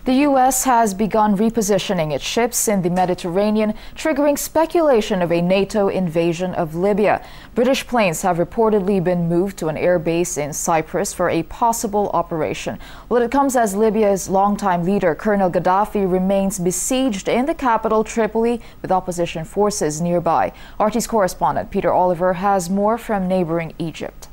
The U.S. has begun repositioning its ships in the Mediterranean, triggering speculation of a NATO invasion of Libya. British planes have reportedly been moved to an air base in Cyprus for a possible operation. Well, it comes as Libya's longtime leader, Colonel Gaddafi, remains besieged in the capital, Tripoli, with opposition forces nearby. RT's correspondent Peter Oliver has more from neighboring Egypt.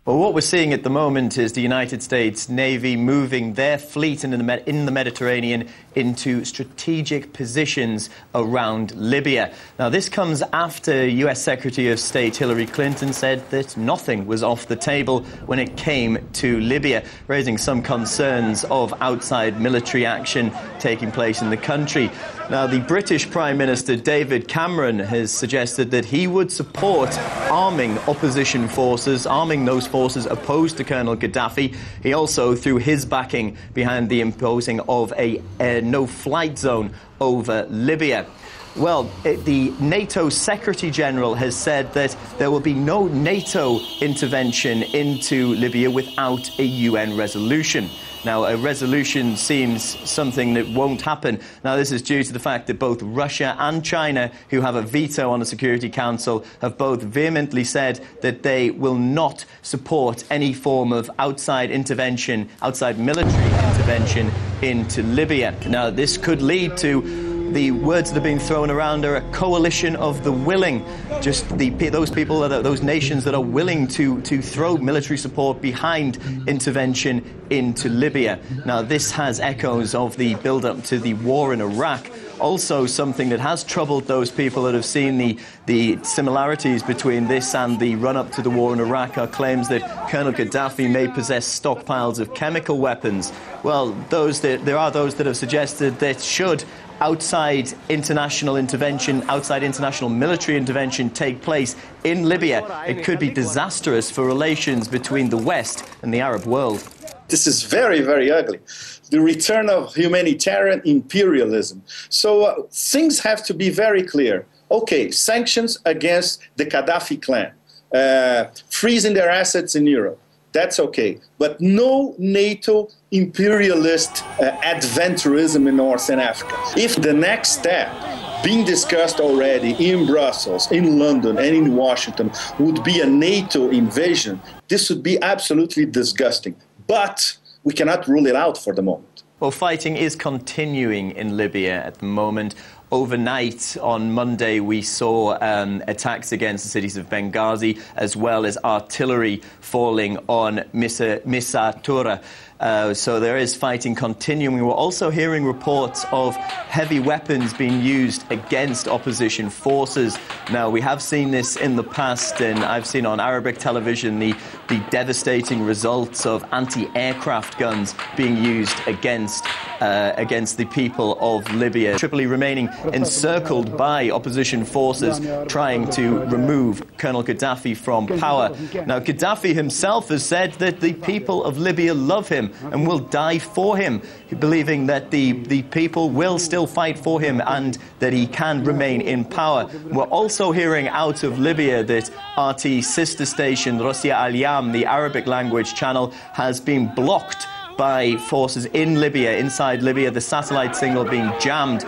Well, what we're seeing at the moment is the United States Navy moving their fleet in the Mediterranean into strategic positions around Libya. Now, this comes after US Secretary of State Hillary Clinton said that nothing was off the table when it came to Libya, raising some concerns of outside military action taking place in the country. Now, the British Prime Minister David Cameron has suggested that he would support arming opposition forces, arming those forces opposed to Colonel Gaddafi. He also threw his backing behind the imposing of a no-flight zone over Libya. Well, the NATO Secretary General has said that there will be no NATO intervention into Libya without a UN resolution. Now, a resolution seems something that won't happen. Now, this is due to the fact that both Russia and China, who have a veto on the Security Council, have both vehemently said that they will not support any form of outside intervention, outside military intervention into Libya. Now, this could lead to the words that are being thrown around are a coalition of the willing, just those people, those nations that are willing to throw military support behind intervention into Libya. Now, this has echoes of the build-up to the war in Iraq. Also, something that has troubled those people that have seen the similarities between this and the run-up to the war in Iraq are claims that Colonel Gaddafi may possess stockpiles of chemical weapons. Well, there are those that have suggested that should outside international intervention, outside international military intervention take place in Libya, it could be disastrous for relations between the West and the Arab world. This is very, very ugly. The return of humanitarian imperialism. So things have to be very clear. Okay, sanctions against the Gaddafi clan, freezing their assets in Europe. That's okay. But no NATO imperialist adventurism in Northern Africa. If the next step being discussed already in Brussels, in London, and in Washington would be a NATO invasion, this would be absolutely disgusting. But we cannot rule it out for the moment. Well, fighting is continuing in Libya at the moment. Overnight, on Monday, we saw attacks against the cities of Benghazi, as well as artillery falling on Misrata. So there is fighting continuing. We're also hearing reports of heavy weapons being used against opposition forces. Now, we have seen this in the past, and I've seen on Arabic television the devastating results of anti-aircraft guns being used against the people of Libya. Tripoli remaining encircled by opposition forces trying to remove Colonel Gaddafi from power. Now, Gaddafi himself has said that the people of Libya love him and will die for him, believing that the people will still fight for him and that he can remain in power. We're also hearing out of Libya that RT sister station Rosia Al-Yam, the Arabic language channel, has been blocked by forces in Libya, inside Libya, the satellite signal being jammed.